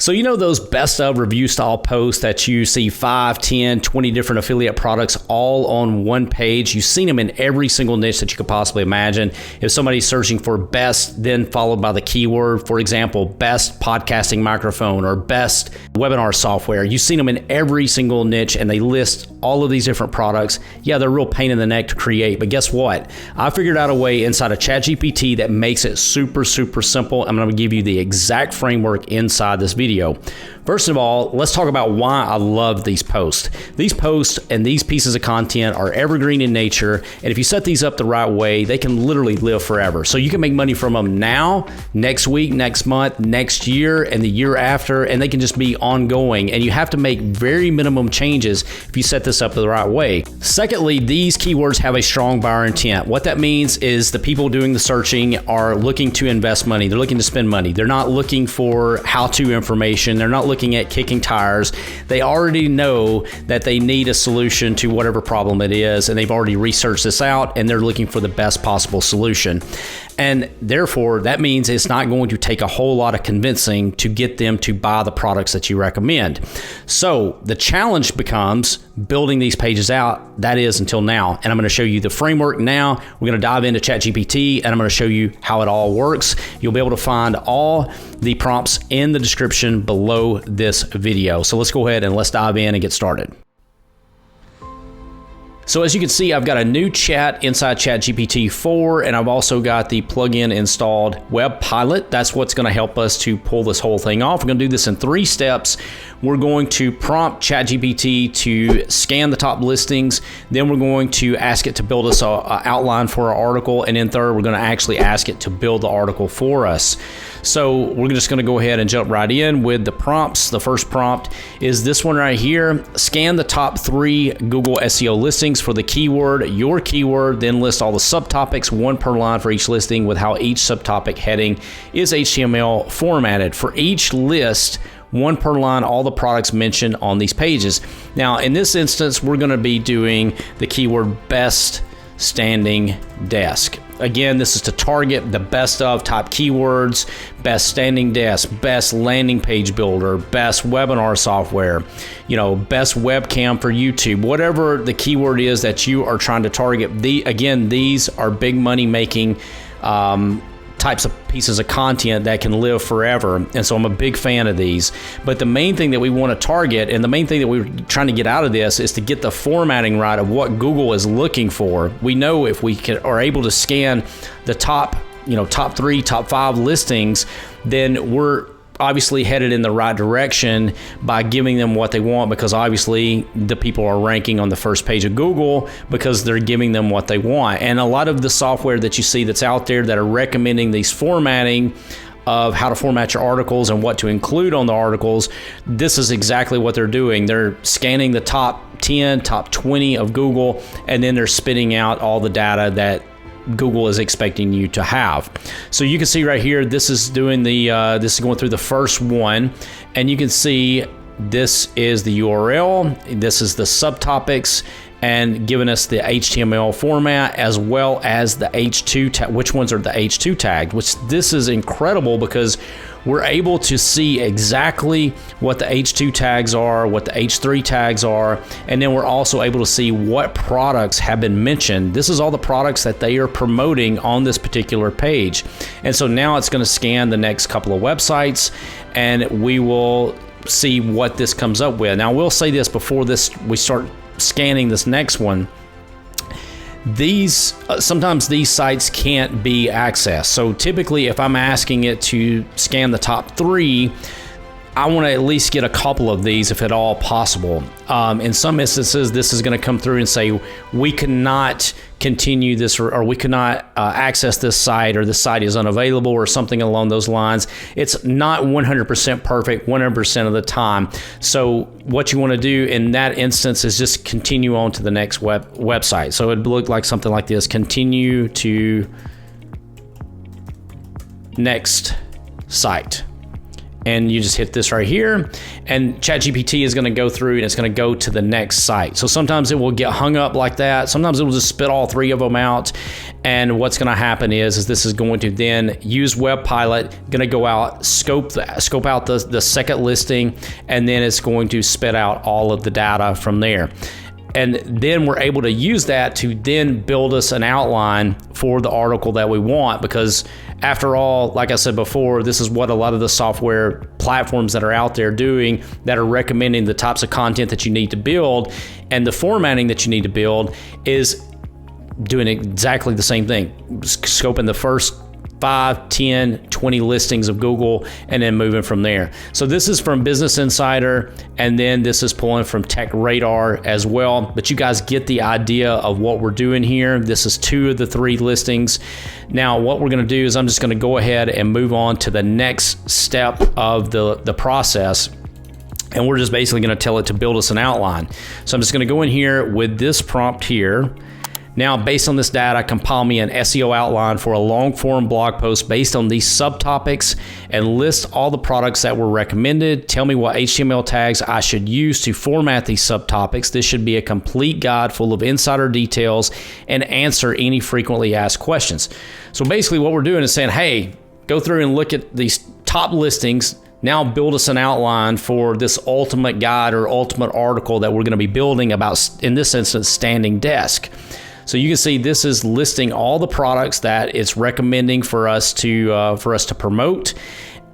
So you know those best of review style posts that you see 5, 10, 20 different affiliate products all on one page? You've seen them in every single niche that you could possibly imagine. If somebody's searching for best, then followed by the keyword, for example, best podcasting microphone or best webinar software, you've seen them in every single niche and they list all of these different products. Yeah, they're a real pain in the neck to create, but guess what? I figured out a way inside of ChatGPT that makes it super, super simple. I'm going to give you the exact framework inside this video. First of all, let's talk about why I love these posts. These posts and these pieces of content are evergreen in nature, and if you set these up the right way, they can literally live forever. So you can make money from them now, next week, next month, next year, and the year after, and they can just be ongoing, and you have to make very minimum changes if you set this up the right way. Secondly, these keywords have a strong buyer intent. What that means is the people doing the searching are looking to invest money. They're looking to spend money. They're not looking for how-to information. They're not looking at kicking tires. They already know that they need a solution to whatever problem it is, and they've already researched this out, and they're looking for the best possible solution. And therefore, that means it's not going to take a whole lot of convincing to get them to buy the products that you recommend. So the challenge becomes building these pages out. That is until now. And I'm going to show you the framework now. We're going to dive into ChatGPT, and I'm going to show you how it all works. You'll be able to find all the prompts in the description below this video. So let's go ahead and let's dive in and get started. So as you can see, I've got a new chat inside ChatGPT 4, and I've also got the plugin installed, Web Pilot. That's what's going to help us to pull this whole thing off. We're going to do this in 3 steps. We're going to prompt ChatGPT to scan the top listings. Then we're going to ask it to build us an outline for our article. And then third, we're going to actually ask it to build the article for us. So we're just going to go ahead and jump right in with the prompts. The first prompt is this one right here. Scan the top 3 Google SEO listings for the keyword, your keyword, then list all the subtopics, 1 per line for each listing with how each subtopic heading is HTML formatted. For each list, 1 per line, all the products mentioned on these pages. Now, in this instance, we're going to be doing the keyword best standing desk. Again, this is to target the best of type keywords, best standing desk, best landing page builder, best webinar software, best webcam for YouTube, whatever the keyword is that you are trying to target. Again, these are big money making types of pieces of content that can live forever. And so I'm a big fan of these. But the main thing that we want to target, and the main thing that we're trying to get out of this, is to get the formatting right of what Google is looking for. We know if we are able to scan the top 3, top 5 listings, then we're obviously headed in the right direction by giving them what they want, because obviously the people are ranking on the first page of Google because they're giving them what they want. And a lot of the software that you see that's out there that are recommending these formatting of how to format your articles and what to include on the articles, this is exactly what they're doing. They're scanning the top 10, top 20 of Google, and then they're spitting out all the data that Google is expecting you to have. So you can see right here, this is doing this is going through the first one, and you can see this is the URL, this is the subtopics, and giving us the HTML format as well as the H2 tag, which ones are the H2 tagged, which this is incredible because we're able to see exactly what the H2 tags are, what the H3 tags are, and then we're also able to see what products have been mentioned. This is all the products that they are promoting on this particular page. And so now it's going to scan the next couple of websites, and we will see what this comes up with. Now, we'll say this before we start scanning this next one. Sometimes these sites can't be accessed. So typically, if I'm asking it to scan the top 3, I want to at least get a couple of these if at all possible. In some instances, this is going to come through and say, we cannot continue this, or we cannot access this site, or this site is unavailable, or something along those lines. It's not 100% perfect 100% of the time. So what you want to do in that instance is just continue on to the next website. So it'd look like something like this: continue to next site. and you just hit this right here, and ChatGPT is going to go through and it's going to go to the next site. So sometimes it will get hung up like that. Sometimes it will just spit all three of them out. And what's going to happen is this is going to then use Web Pilot, going to go out, scope out the second listing, and then it's going to spit out all of the data from there. And then we're able to use that to then build us an outline for the article that we want, because after all, like I said before, this is what a lot of the software platforms that are out there doing, that are recommending the types of content that you need to build and the formatting that you need to build, is doing exactly the same thing, scoping the first 5, 10, 20 listings of Google and then moving from there. So this is from Business Insider, and then this is pulling from Tech Radar as well. But you guys get the idea of what we're doing here. This is 2 of the 3 listings. Now what we're going to do is I'm just going to go ahead and move on to the next step of the process. And we're just basically going to tell it to build us an outline. So I'm just going to go in here with this prompt here. Now, based on this data, compile me an SEO outline for a long-form blog post based on these subtopics and list all the products that were recommended. Tell me what HTML tags I should use to format these subtopics. This should be a complete guide full of insider details and answer any frequently asked questions. So basically what we're doing is saying, hey, go through and look at these top listings. Now build us an outline for this ultimate guide or ultimate article that we're going to be building about, in this instance, Standing Desk. So you can see this is listing all the products that it's recommending for us to promote.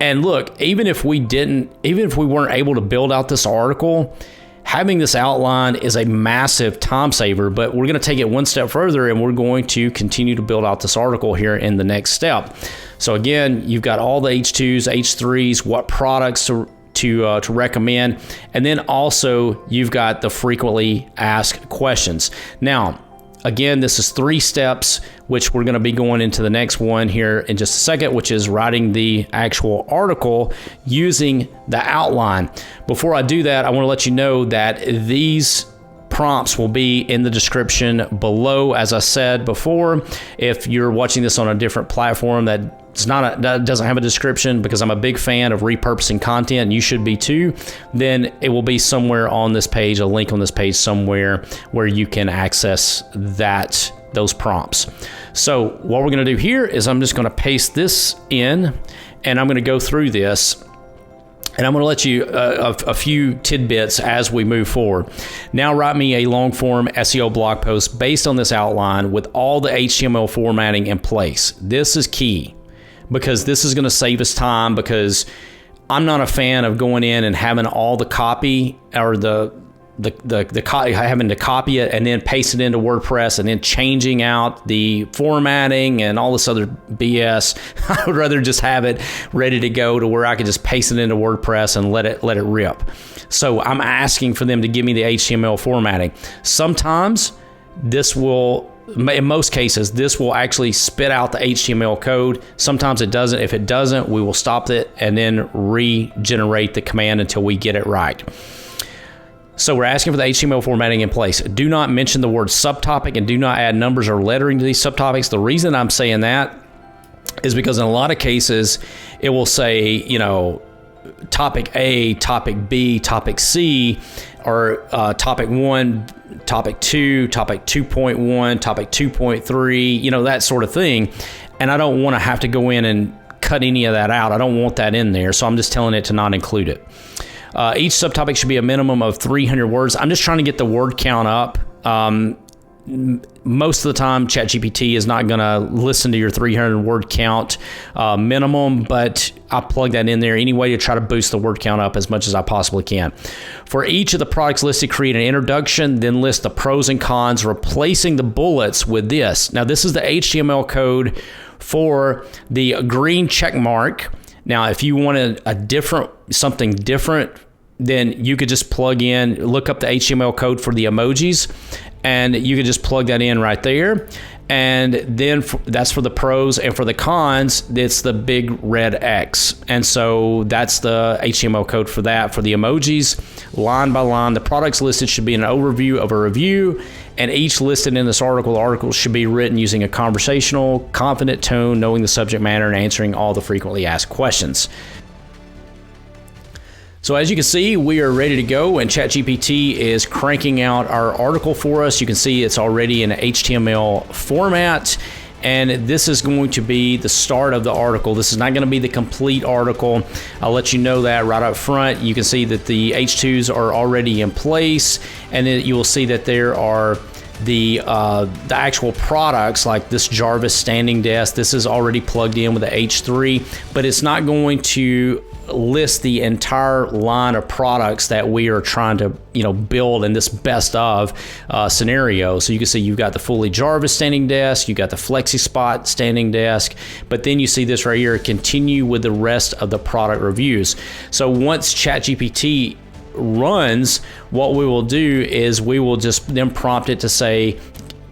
And look, even if we weren't able to build out this article, having this outline is a massive time saver. But we're going to take it one step further, and we're going to continue to build out this article here in the next step. So again, you've got all the H2s, H3s, what products to recommend, and then also you've got the frequently asked questions. Now, again, this is 3 steps, which we're going to be going into the next one here in just a second, which is writing the actual article using the outline. Before I do that, I want to let you know that these prompts will be in the description below. As I said before, if you're watching this on a different platform that doesn't have a description, because I'm a big fan of repurposing content, and you should be too, then it will be somewhere on this page, a link on this page somewhere where you can access those prompts. So what we're going to do here is I'm just going to paste this in, and I'm going to go through this. And I'm going to let you a few tidbits as we move forward. Now write me a long form SEO blog post based on this outline with all the HTML formatting in place. This is key, because this is going to save us time, because I'm not a fan of going in and having all the copy or having to copy it and then paste it into WordPress and then changing out the formatting and all this other BS. I would rather just have it ready to go to where I can just paste it into WordPress and let it rip. So I'm asking for them to give me the HTML formatting. Sometimes in most cases, this will actually spit out the HTML code. Sometimes it doesn't. If it doesn't, we will stop it and then regenerate the command until we get it right. So we're asking for the HTML formatting in place. Do not mention the word subtopic, and do not add numbers or lettering to these subtopics. The reason I'm saying that is because in a lot of cases, it will say, topic A, topic B, topic C, or topic 1, topic 2, topic 2.1, topic 2.3, that sort of thing. And I don't want to have to go in and cut any of that out. I don't want that in there. So I'm just telling it to not include it. Each subtopic should be a minimum of 300 words. I'm just trying to get the word count up. Most of the time, ChatGPT is not going to listen to your 300 word count minimum, but I plug that in there anyway to try to boost the word count up as much as I possibly can. For each of the products listed, create an introduction, then list the pros and cons, replacing the bullets with this. Now, this is the HTML code for the green check mark. Now, if you wanted something different, then you could just look up the HTML code for the emojis, and you could just plug that in right there. And then that's for the pros, and for the cons, it's the big red X. And so that's the HTML code for that. For the emojis, line by line, the products listed should be an overview of a review, and each listed in this article, the article should be written using a conversational, confident tone, knowing the subject matter and answering all the frequently asked questions. So as you can see, we are ready to go, and ChatGPT is cranking out our article for us. You can see it's already in HTML format, and this is going to be the start of the article. This is not going to be the complete article. I'll let you know that right up front. You can see that the H2s are already in place, and then you will see that there are the actual products, like this Jarvis standing desk. This is already plugged in with the H3, but it's not going to list the entire line of products that we are trying to build in this best of scenario. So you can see you've got the fully Jarvis standing desk, you got the Flexi Spot standing desk, but then you see this right here, continue with the rest of the product reviews. So once ChatGPT runs, what we will do is we will just then prompt it to say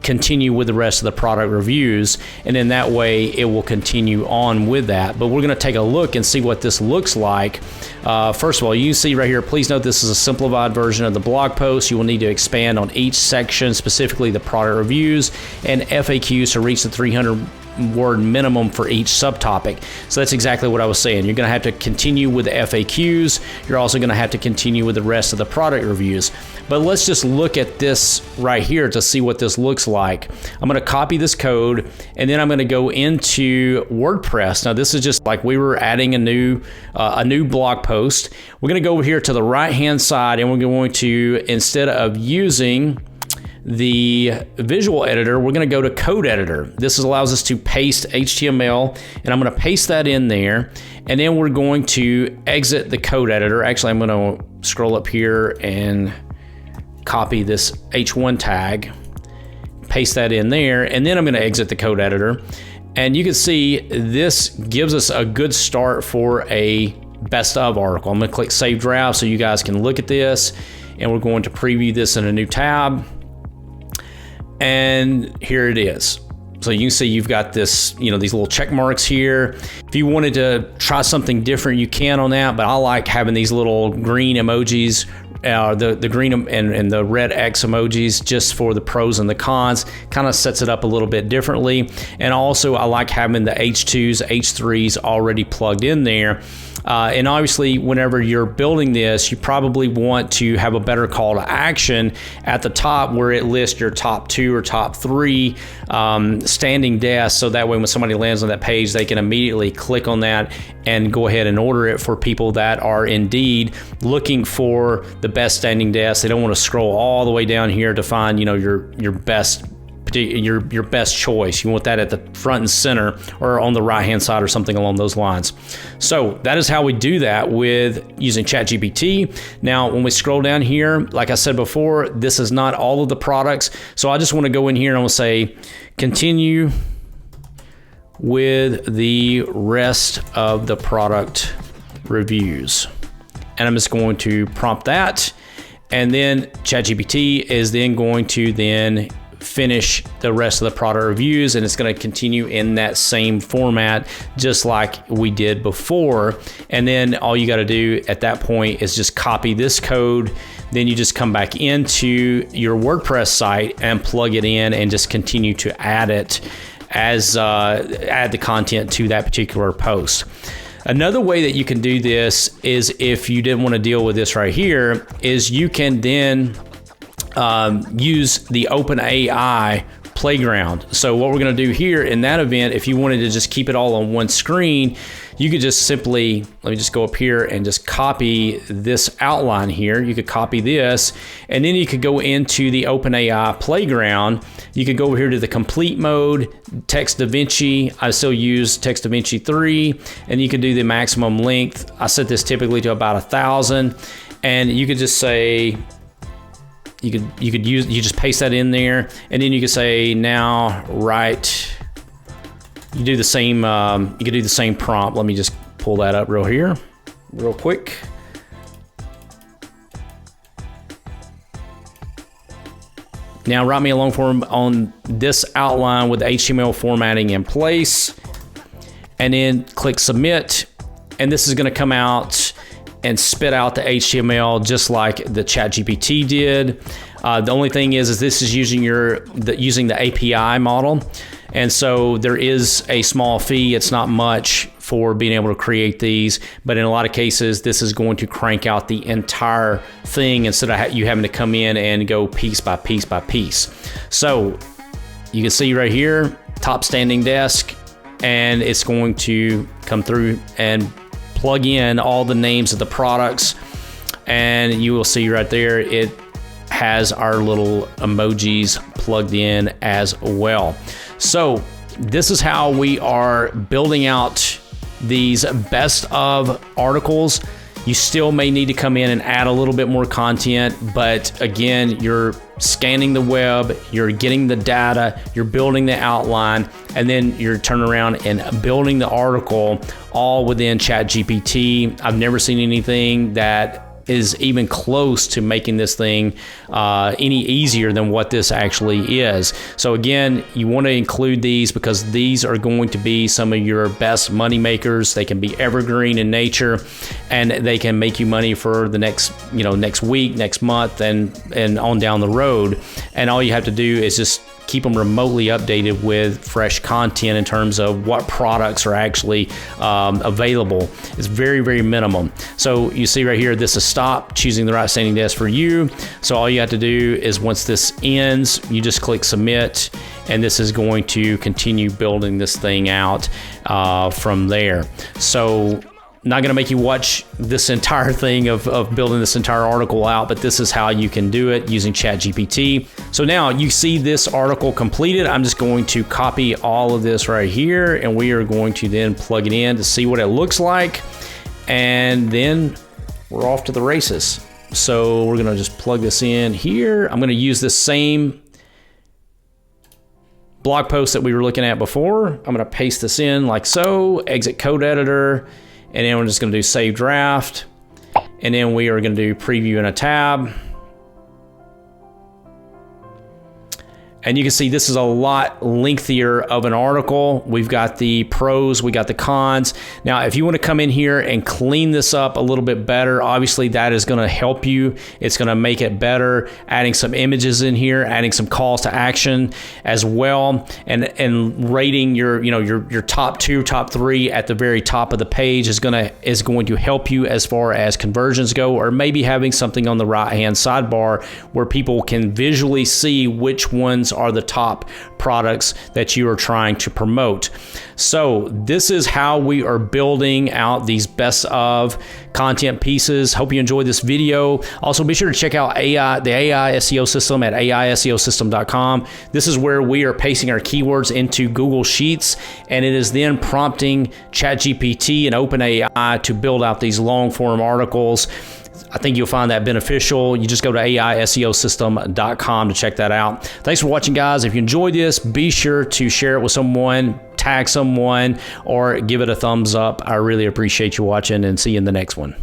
continue with the rest of the product reviews, and then that way it will continue on with that. But we're going to take a look and see what this looks like. First of all, you can see right here, please note this is a simplified version of the blog post. You will need to expand on each section, specifically the product reviews and FAQs, to reach the 300-word minimum for each subtopic. So that's exactly what I was saying. You're going to have to continue with the FAQs. You're also going to have to continue with the rest of the product reviews. But let's just look at this right here to see what this looks like. I'm going to copy this code, and then I'm going to go into WordPress. Now this is just like we were adding a new blog post. We're going to go over here to the right-hand side, and we're going to, instead of using the visual editor, we're going to go to code editor. This allows us to paste HTML, and I'm going to paste that in there, and then we're going to exit the code editor. Actually, I'm going to scroll up here and copy this H1 tag, paste that in there, and then I'm going to exit the code editor. And you can see this gives us a good start for a best of article. I'm going to click save draft so you guys can look at this, and we're going to preview this in a new tab. And here it is. So you can see you've got this, these little check marks here. If you wanted to try something different, you can on that, but I like having these little green emojis, the green and the red X emojis, just for the pros and the cons. Kind of sets it up a little bit differently. And also I like having the H2s, H3s already plugged in there. And obviously, whenever you're building this, you probably want to have a better call to action at the top, where it lists your top 2 or top 3 standing desks. So that way, when somebody lands on that page, they can immediately click on that and go ahead and order it for people that are indeed looking for the best standing desk. They don't want to scroll all the way down here to find, your best choice. You want that at the front and center, or on the right hand side, or something along those lines. So that is how we do that with using ChatGPT. Now when we scroll down here, like I said before, this is not all of the products, so I just want to go in here and I'm going to say continue with the rest of the product reviews, and I'm just going to prompt that, and then ChatGPT is then going to then finish the rest of the product reviews, and it's going to continue in that same format just like we did before. And then all you got to do at that point is just copy this code, then you just come back into your WordPress site and plug it in and just continue to add it as add the content to that particular post. Another way that you can do this is, if you didn't want to deal with this right here, is you can then use the OpenAI playground. So what we're going to do here in that event, if you wanted to just keep it all on one screen, you could just simply, let me just go up here and just copy this outline here. You could copy this, and then you could go into the OpenAI playground. You could go over here to the complete mode, Text DaVinci. I still use Text DaVinci 3, and you can do the maximum length. I set this typically to about 1,000, and you could just say, you just paste that in there, and then you could say, now write. You do the same. You could do the same prompt. Let me just pull that up real quick. Now write me a long form on this outline with HTML formatting in place, and then click submit. And this is going to come out and spit out the HTML just like the ChatGPT did. The only thing is this is using using the API model. And so there is a small fee. It's not much for being able to create these, but in a lot of cases, this is going to crank out the entire thing instead of you having to come in and go piece by piece by piece. So you can see right here, top standing desk, and it's going to come through and plug in all the names of the products, and you will see right there it has our little emojis plugged in as well. So this is how we are building out these best of articles. You still may need to come in and add a little bit more content, but again, you're scanning the web, you're getting the data, you're building the outline, and then you're turning around and building the article all within ChatGPT. I've never seen anything that is even close to making this thing any easier than what this actually is. So again, you want to include these because these are going to be some of your best money makers. They can be evergreen in nature, and they can make you money for the next week, next month, and on down the road. And all you have to do is just keep them remotely updated with fresh content in terms of what products are actually available. It's very, very minimum. So you see right here, this is stop, choosing the right standing desk for you. So all you have to do is once this ends, you just click submit, and this is going to continue building this thing out from there. So not going to make you watch this entire thing of building this entire article out, but this is how you can do it using ChatGPT. So now you see this article completed. I'm just going to copy all of this right here, and we are going to then plug it in to see what it looks like. And then we're off to the races. So we're going to just plug this in here. I'm going to use this same blog post that we were looking at before. I'm going to paste this in like so, exit code editor. And then we're just going to do save draft. And then we are going to do preview in a tab. And you can see this is a lot lengthier of an article. We've got the pros, we got the cons. Now, if you want to come in here and clean this up a little bit better, obviously that is going to help you. It's going to make it better, adding some images in here, adding some calls to action as well, and rating your top 2, top 3 at the very top of the page is going to help you as far as conversions go, or maybe having something on the right-hand sidebar where people can visually see which ones are the top products that you are trying to promote. So this is how we are building out these best of content pieces. Hope you enjoyed this video. Also, be sure to check out the AI SEO system at AISEOsystem.com. This is where we are pasting our keywords into Google Sheets, and it is then prompting ChatGPT and OpenAI to build out these long form articles. I think you'll find that beneficial. You just go to AISEOsystem.com to check that out. Thanks for watching, guys. If you enjoyed this, be sure to share it with someone, tag someone, or give it a thumbs up. I really appreciate you watching, and see you in the next one.